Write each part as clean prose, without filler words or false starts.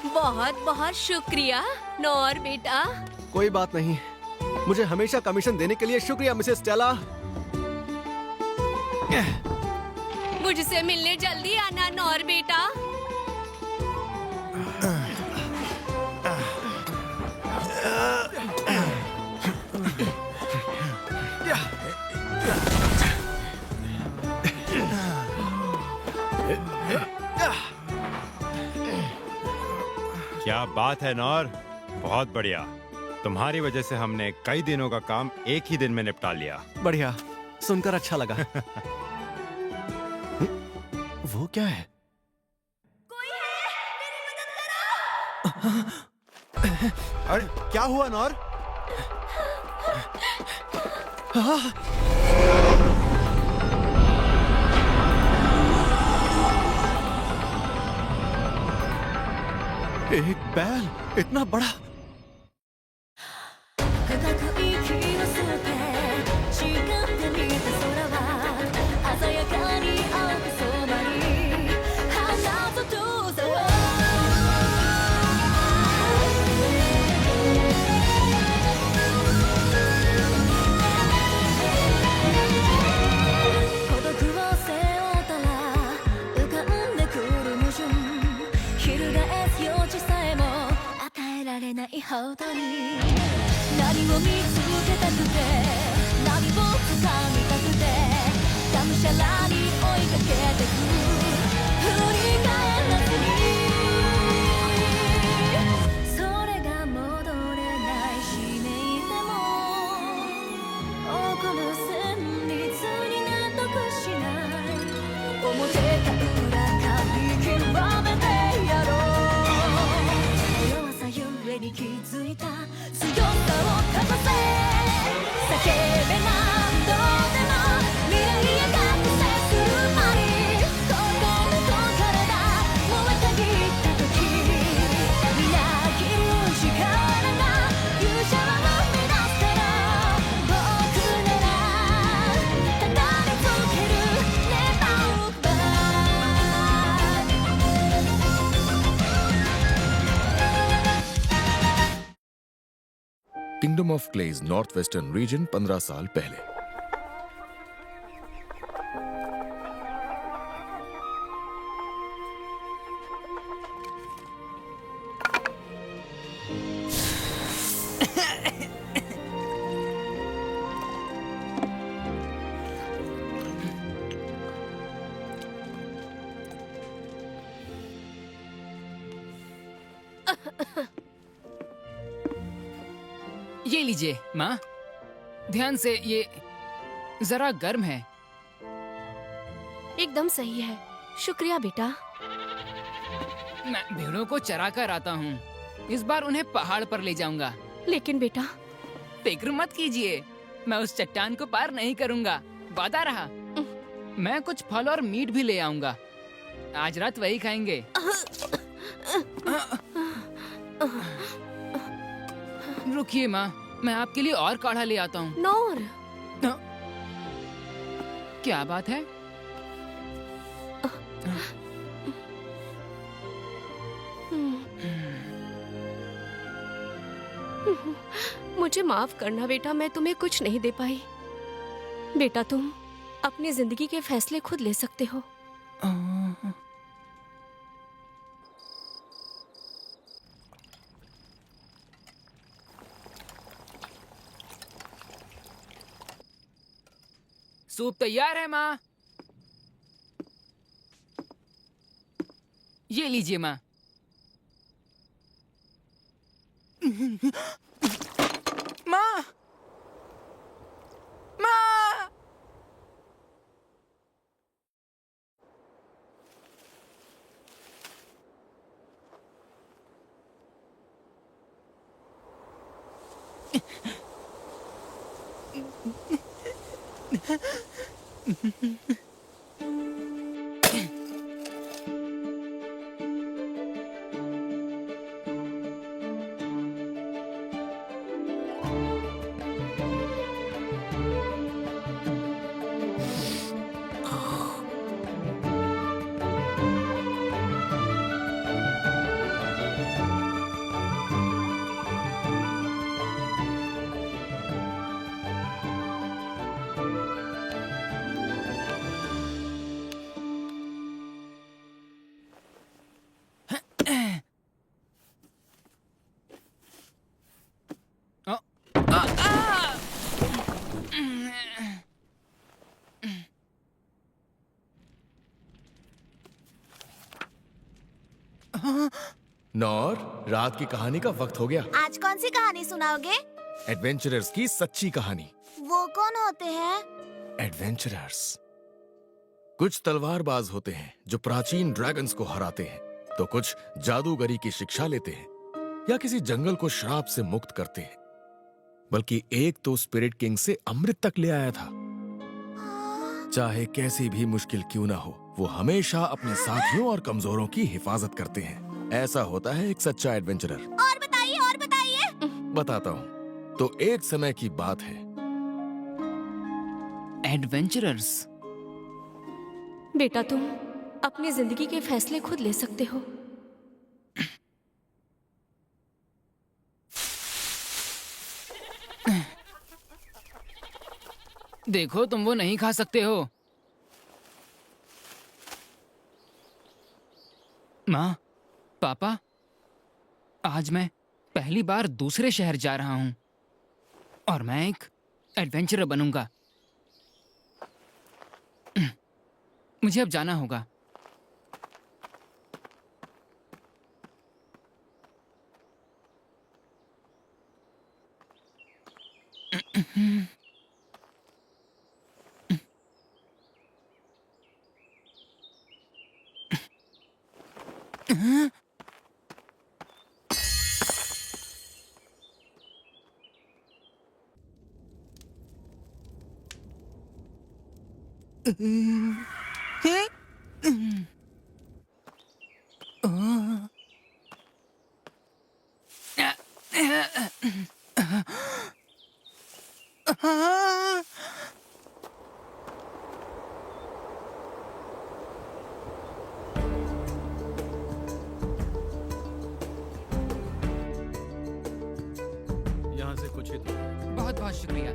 बहुत बहुत शुक्रिया नौर बेटा। कोई बात नहीं, मुझे हमेशा कमीशन देने के लिए शुक्रिया मिसेस स्टेला। मुझसे मिलने जल्दी आना नौर बेटा। क्या बात है नौर, बहुत बढ़िया। तुम्हारी वजह से हमने कई दिनों का काम एक ही दिन में निपटा लिया। बढ़िया, सुनकर अच्छा लगा। वो क्या है? कोई है? मेरी मदद करो। अरे क्या हुआ नौर? एक बैल इतना बड़ा। Kingdom of clays north western region 15 साल पहले। ये लीजिए माँ, ध्यान से, ये जरा गर्म है। एकदम सही है, शुक्रिया बेटा। मैं भेड़ों को चरा कर आता हूँ, इस बार उन्हें पहाड़ पर ले जाऊंगा। लेकिन बेटा, फिक्र मत कीजिए, मैं उस चट्टान को पार नहीं करूंगा, वादा रहा। मैं कुछ फल और मीट भी ले आऊंगा, आज रात वही खाएंगे। रुकिए माँ, मैं आपके लिए और काढ़ा ले आता हूँ। नौर, क्या बात है? मुझे माफ करना बेटा, मैं तुम्हें कुछ नहीं दे पाई। बेटा, तुम अपनी जिंदगी के फैसले खुद ले सकते हो। सूप तैयार है माँ। ये लीजिए माँ। माँ, माँ। नौर, रात की कहानी का वक्त हो गया। आज कौन सी कहानी सुनाओगे? एडवेंचरर्स की सच्ची कहानी। वो कौन होते हैं? एडवेंचरर्स कुछ तलवारबाज होते हैं जो प्राचीन ड्रैगन्स को हराते हैं, तो कुछ जादूगरी की शिक्षा लेते हैं या किसी जंगल को श्राप से मुक्त करते हैं। बल्कि एक तो स्पिरिट किंग से अमृत तक ले आया था। चाहे कैसी भी मुश्किल क्यों ना हो, वो हमेशा अपने साथियों और कमजोरों की हिफाजत करते हैं। ऐसा होता है एक सच्चा एडवेंचरर। और बताइए, और बताइए। बताता हूँ। तो एक समय की बात है। एडवेंचरर्स। बेटा तुम अपनी जिंदगी के फैसले खुद ले सकते हो। देखो, तुम वो नहीं खा सकते हो। माँ, पापा, आज मैं पहली बार दूसरे शहर जा रहा हूँ और मैं एक एडवेंचरर बनूंगा। मुझे अब जाना होगा। यहाँ से कुछ ही दूर। बहुत बहुत शुक्रिया।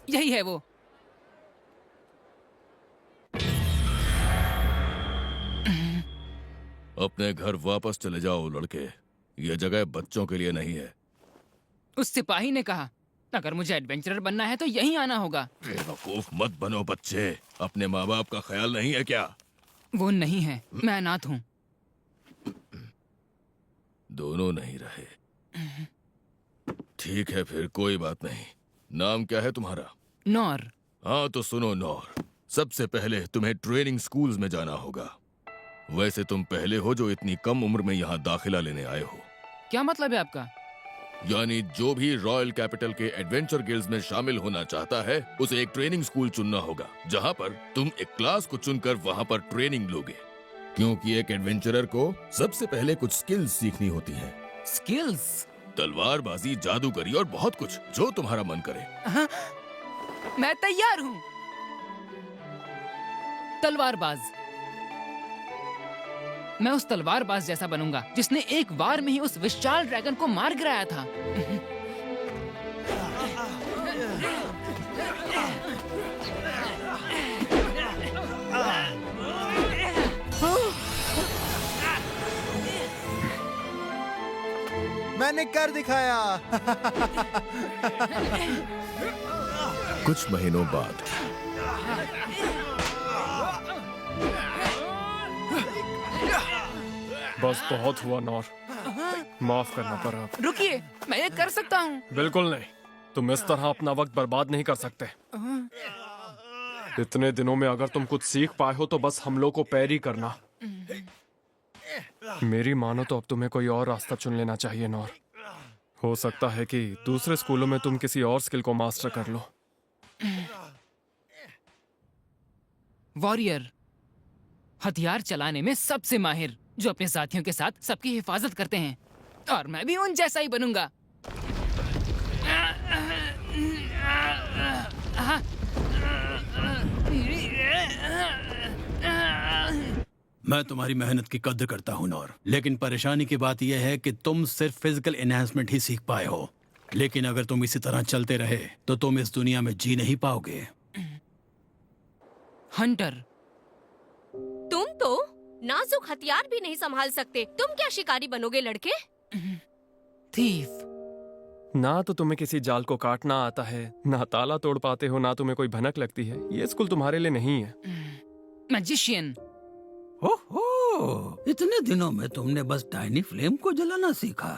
यही है वो। अपने घर वापस चले जाओ लड़के। यह जगह बच्चों के लिए नहीं है। उस सिपाही ने कहा, अगर मुझे एडवेंचरर बनना है तो यहीं आना होगा। बेवकूफ मत बनो बच्चे। अपने माँ बाप का ख्याल नहीं है क्या? वो नहीं है, मैं अनाथ हूँ। दोनों नहीं रहे। ठीक है, फिर कोई बात नहीं। नाम क्या है तुम्हारा? नौर। हाँ तो सुनो नौर, सबसे पहले तुम्हें ट्रेनिंग स्कूल्स में जाना होगा। वैसे तुम पहले हो जो इतनी कम उम्र में यहाँ दाखिला लेने आए हो। क्या मतलब है आपका? यानी जो भी रॉयल कैपिटल के एडवेंचर गिल्ड्स में शामिल होना चाहता है, उसे एक ट्रेनिंग स्कूल चुनना होगा, जहाँ पर तुम एक क्लास को चुनकर वहाँ पर ट्रेनिंग लोगे। क्योंकि एक एडवेंचरर को सबसे पहले कुछ स्किल्स सीखनी होती हैं। स्किल्स? तलवारबाजी, जादूगरी और बहुत कुछ, जो तुम्हारा मन करे। हाँ, मैं तैयार हूँ। तलवारबाज। मैं उस तलवारबाज जैसा बनूंगा जिसने एक बार में ही उस विशाल ड्रैगन को मार गिराया था। मैंने कर दिखाया। कुछ महीनों बाद बस बहुत हुआ नौर, माफ करना पर अब। रुकिए, मैं ये कर सकता हूँ। बिल्कुल नहीं, तुम इस तरह अपना वक्त बर्बाद नहीं कर सकते। इतने दिनों में अगर तुम कुछ सीख पाए हो तो बस हम लोग को पैर ही करना। मेरी मानो तो अब तुम्हें कोई और रास्ता चुन लेना चाहिए नौर। हो सकता है कि दूसरे स्कूलों में तुम किसी और स्किल को मास्टर कर लो। वॉरियर, हथियार चलाने में सबसे माहिर, जो अपने साथियों के साथ सबकी हिफाजत करते हैं। और मैं भी उन जैसा ही बनूंगा। मैं तुम्हारी मेहनत की कद्र करता हूँ नौर, लेकिन परेशानी की बात यह है कि तुम सिर्फ फिजिकल एनहांसमेंट ही सीख पाए हो। लेकिन अगर तुम इसी तरह चलते रहे तो तुम इस दुनिया में जी नहीं पाओगे। हंटर, तुम तो नाजुक हथियार भी नहीं संभाल सकते, तुम क्या शिकारी बनोगे लड़के? थीफ, ना तो तुम्हें किसी जाल को काटना आता है, ना ताला तोड़ पाते हो, ना तुम्हें कोई भनक लगती है। ये स्कूल तुम्हारे लिए नहीं है। मैजिशियन, ओहो, इतने दिनों में तुमने बस टाइनी फ्लेम को जलाना सीखा।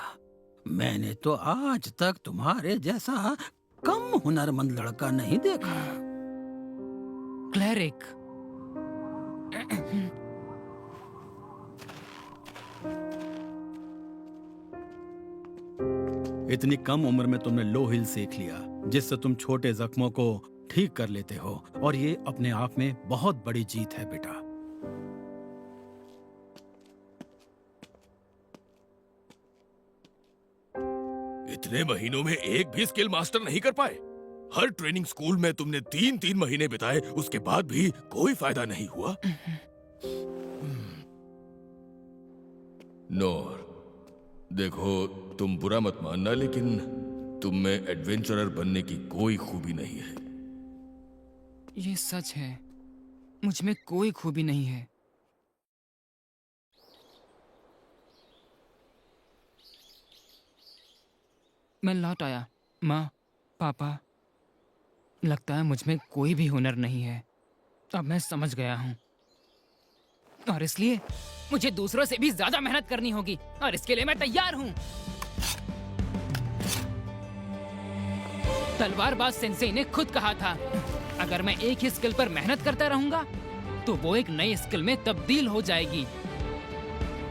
मैंने तो आज तक तुम्हारे जैसा कम हुनरमंद लड़का नहीं देखा। क्लेरिक, इतनी कम उम्र में तुमने लो हिल सीख लिया, जिससे तुम छोटे जख्मों को ठीक कर लेते हो, और ये अपने आप में बहुत बड़ी जीत है बेटा। इतने महीनों में एक भी स्किल मास्टर नहीं कर पाए। हर ट्रेनिंग स्कूल में तुमने 3-3 महीने बिताए, उसके बाद भी कोई फायदा नहीं हुआ। नोर, देखो तुम बुरा मत मानना, लेकिन तुम में एडवेंचरर बनने की कोई खूबी नहीं है। ये सच है, मुझ में कोई खूबी नहीं है। मैं लौट आया। माँ, पापा, लगता है मुझ में कोई भी हुनर नहीं है। अब मैं समझ गया हूँ, और इसलिए मुझे दूसरों से भी ज्यादा मेहनत करनी होगी, और इसके लिए मैं तैयार हूँ। तलवारबाज सेंसेई ने खुद कहा था, अगर मैं एक ही स्किल पर मेहनत करता रहूंगा तो वो एक नई स्किल में तब्दील हो जाएगी।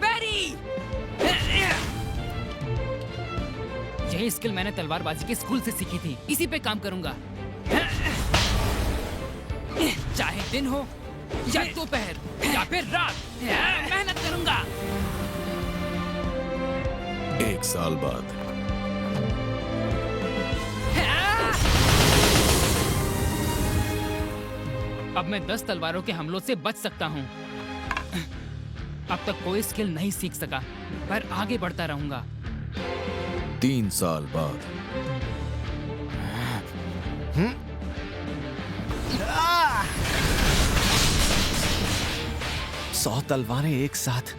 बैरी! यही स्किल मैंने तलवारबाजी के स्कूल से सीखी थी, इसी पे काम करूंगा। चाहे दिन हो या दोपहर या फिर रात, मेहनत करूंगा। 1 साल बाद अब मैं 10 तलवारों के हमलों से बच सकता हूँ। अब तक कोई स्किल नहीं सीख सका, पर आगे बढ़ता रहूंगा। 3 साल बाद 100 तलवारें एक साथ,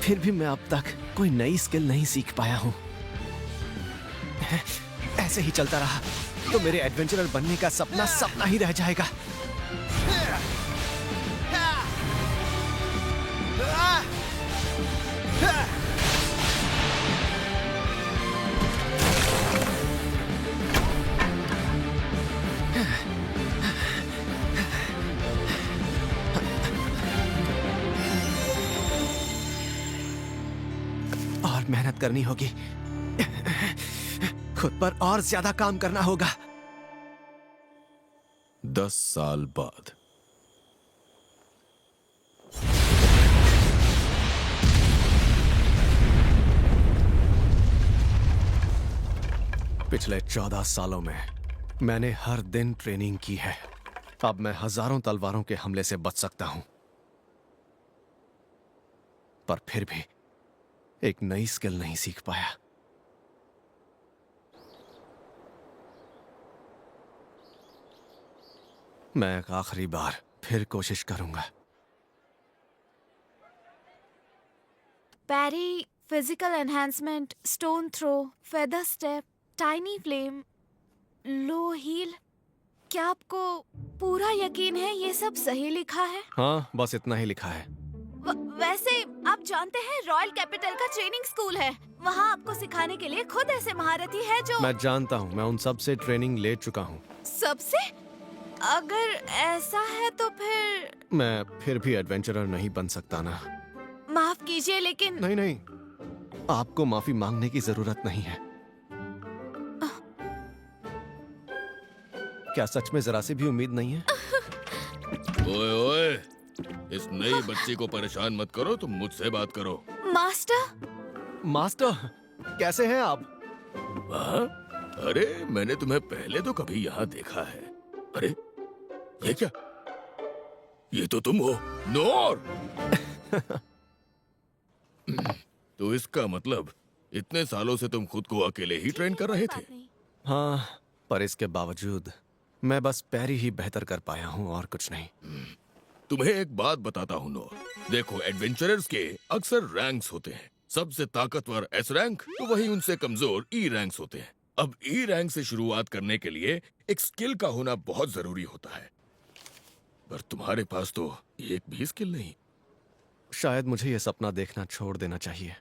फिर भी मैं अब तक कोई नई स्किल नहीं सीख पाया हूँ। ऐसे ही चलता रहा तो मेरे एडवेंचरर बनने का सपना सपना ही रह जाएगा। और मेहनत करनी होगी, खुद पर और ज्यादा काम करना होगा। 10 साल बाद पिछले 14 सालों में मैंने हर दिन ट्रेनिंग की है। अब मैं हजारों तलवारों के हमले से बच सकता हूं, पर फिर भी एक नई स्किल नहीं सीख पाया। मैं एक आखिरी बार फिर कोशिश करूंगा। Parry, physical enhancement, stone throw, feather step, tiny flame, low heal. क्या आपको पूरा यकीन है ये सब सही लिखा है? हाँ, बस इतना ही लिखा है। वैसे आप जानते हैं रॉयल कैपिटल का ट्रेनिंग स्कूल है, वहाँ आपको सिखाने के लिए खुद ऐसे महारथी है जो। मैं जानता हूँ, मैं उन सब से ट्रेनिंग ले चुका हूँ। सबसे? अगर ऐसा है तो फिर मैं फिर भी एडवेंचरर नहीं बन सकता ना। माफ कीजिए, लेकिन नहीं नहीं, आपको माफी मांगने की जरूरत नहीं है। क्या सच में जरा सी भी उम्मीद नहीं है? ओए ओए, इस नई बच्ची को परेशान मत करो, तुम मुझसे बात करो। मास्टर, मास्टर, कैसे हैं आप? हाँ? अरे मैंने तुम्हें पहले तो कभी यहाँ देखा है। अरे ये क्या? ये तो तुम हो, नोर। तो इसका मतलब इतने सालों से तुम खुद को अकेले ही ट्रेन कर रहे थे? हाँ, पर इसके बावजूद मैं बस पैरी ही बेहतर कर पाया हूँ और कुछ नहीं। तुम्हें एक बात बताता हूँ नोर, देखो एडवेंचरर्स के अक्सर रैंक्स होते हैं। सबसे ताकतवर एस रैंक तो वही उनसे कमजोर ई रैंक्स होते हैं। अब ई रैंक से शुरुआत करने के लिए एक स्किल का होना बहुत जरूरी होता है, पर तुम्हारे पास तो एक भी स्किल नहीं। शायद मुझे ये सपना देखना छोड़ देना चाहिए।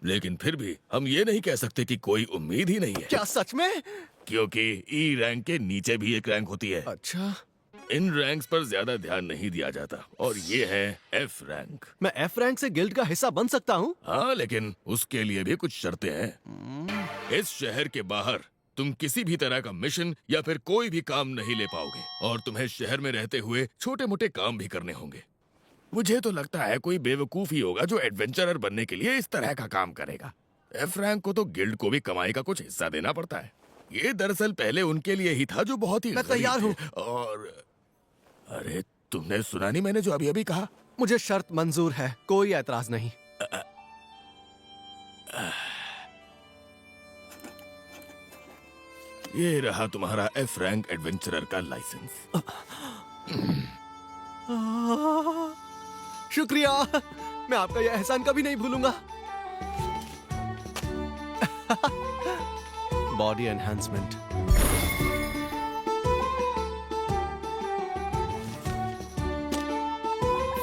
लेकिन फिर भी हम ये नहीं कह सकते कि कोई उम्मीद ही नहीं है। क्या सच में? क्योंकि ई रैंक के नीचे भी एक रैंक होती है। अच्छा, इन रैंक्स पर ज्यादा ध्यान नहीं दिया जाता, और ये है एफ रैंक। मैं एफ रैंक से गिल्ड का हिस्सा बन सकता हूँ? हाँ, लेकिन उसके लिए भी कुछ शर्तें हैं। इस शहर के बाहर तुम किसी भी तरह का मिशन या फिर कोई भी काम नहीं ले पाओगे, और तुम्हें शहर में रहते हुए छोटे मोटे काम भी करने होंगे। मुझे तो लगता है कोई बेवकूफ ही होगा जो एडवेंचरर बनने के लिए इस तरह का काम करेगा। एफ रैंक को तो गिल्ड को भी कमाई का कुछ हिस्सा देना पड़ता है। ये दरअसल पहले उनके लिए ही था जो बहुत ही मैं गरीब तैयार हूँ। थे। और अरे तुमने सुना नहीं मैंने जो अभी अभी कहा? मुझे शर्त मंजूर है, कोई ऐतराज नहीं। ये रहा तुम्हारा एफ रैंक एडवेंचरर का लाइसेंस। शुक्रिया, मैं आपका यह एहसान कभी नहीं भूलूंगा। बॉडी एनहांसमेंट,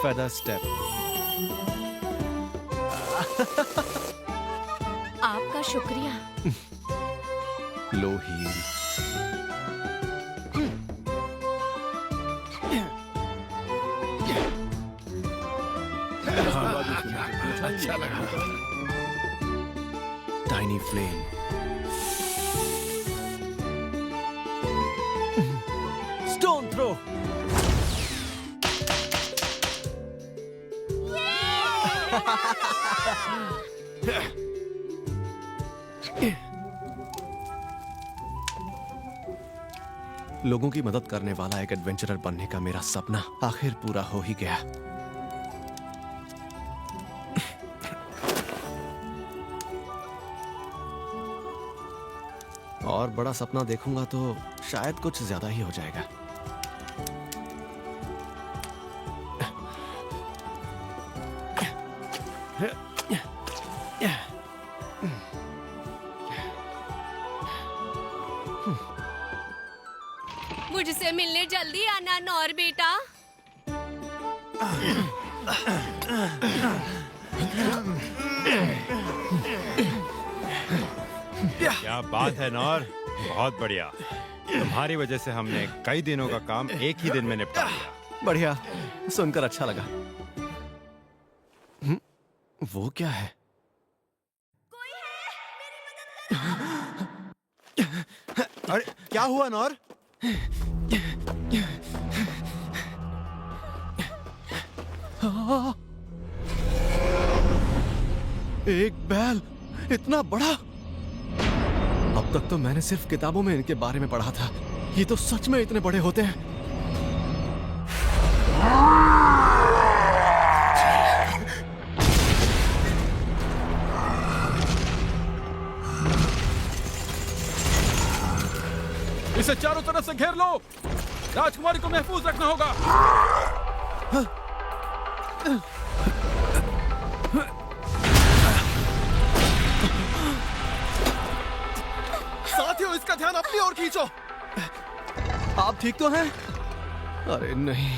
फेदर स्टेप, आपका शुक्रिया। लो हील, अच्छा लगा। टाइनी फ्लेम, स्टोन थ्रो, लोगों की मदद करने वाला एक एडवेंचरर बनने का मेरा सपना आखिर पूरा हो ही गया। और बड़ा सपना देखूंगा तो शायद कुछ ज्यादा ही हो जाएगा। मुझसे मिलने जल्दी आना नौर बेटा। क्या बात है नौर, बहुत बढ़िया। तुम्हारी वजह से हमने कई दिनों का काम एक ही दिन में निपटा लिया। बढ़िया, सुनकर अच्छा लगा। वो क्या है? अरे क्या हुआ नौर? एक बैल इतना बड़ा! अब तक तो मैंने सिर्फ किताबों में इनके बारे में पढ़ा था, ये तो सच में इतने बड़े होते हैं। इसे चारों तरफ से घेर लो। राजकुमारी को महफूज रखना होगा। साथियों, इसका ध्यान अपनी ओर खींचो। आप ठीक तो हैं? अरे नहीं।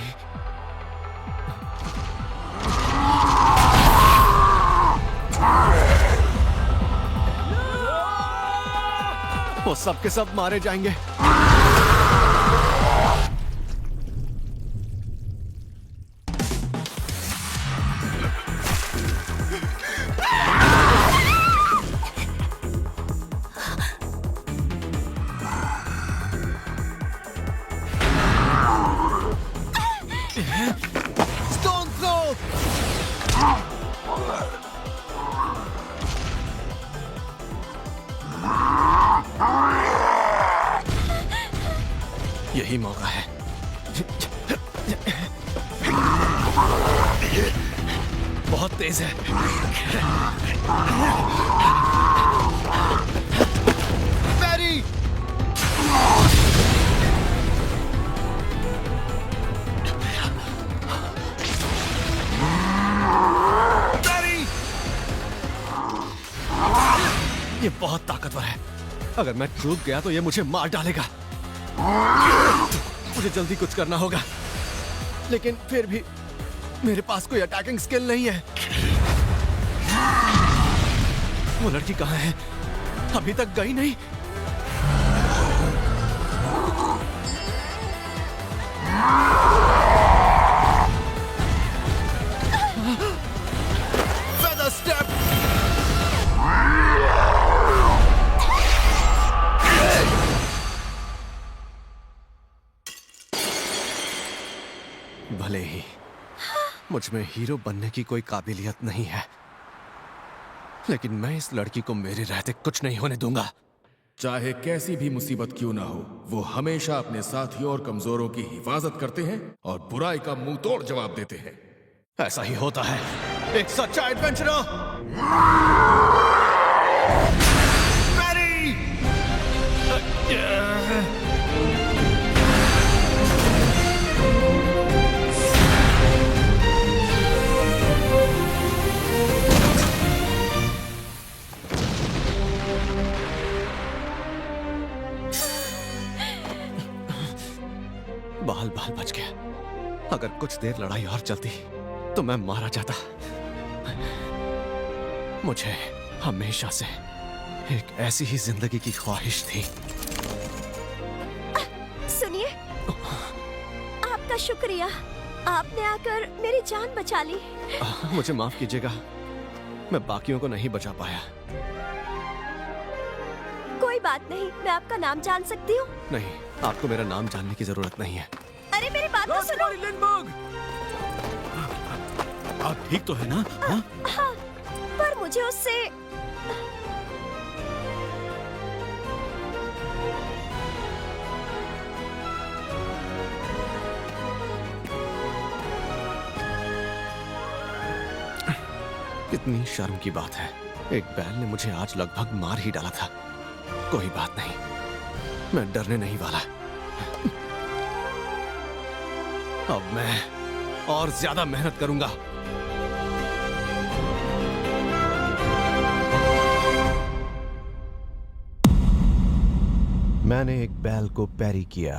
वो सब के सब मारे जाएंगे। यही मौका है। बहुत तेज है। पैरी! पैरी! ये बहुत ताकतवर है। अगर मैं चूक गया तो ये मुझे मार डालेगा। मुझे जल्दी कुछ करना होगा, लेकिन फिर भी मेरे पास कोई अटैकिंग स्किल नहीं है। वो लड़की कहाँ है? अभी तक गई नहीं। Feather step! भले ही मुझ में हीरो बनने की कोई काबिलियत नहीं है, लेकिन मैं इस लड़की को मेरे रहते कुछ नहीं होने दूंगा। चाहे कैसी भी मुसीबत क्यों ना हो, वो हमेशा अपने साथियों और कमजोरों की हिफाजत करते हैं और बुराई का मुंह तोड़ जवाब देते हैं। ऐसा ही होता है एक सच्चा एडवेंचरर। पैरी! बाल बाल बच गया। अगर कुछ देर लड़ाई और चलती तो मैं मारा जाता। मुझे हमेशा से एक ऐसी ही जिंदगी की ख्वाहिश थी। सुनिए, आपका शुक्रिया। आपने आकर मेरी जान बचा ली। मुझे माफ कीजिएगा, मैं बाकियों को नहीं बचा पाया। कोई बात नहीं, मैं आपका नाम जान सकती हूँ? नहीं, आपको मेरा नाम जानने की जरूरत नहीं है। अरे मेरी बात तो सुनो। आप ठीक तो है ना? हाँ? हाँ, पर मुझे उससे कितनी शर्म की बात है। एक बैल ने मुझे आज लगभग मार ही डाला था। कोई बात नहीं, मैं डरने नहीं वाला। अब मैं और ज्यादा मेहनत करूंगा। मैंने एक बैल को पैरी किया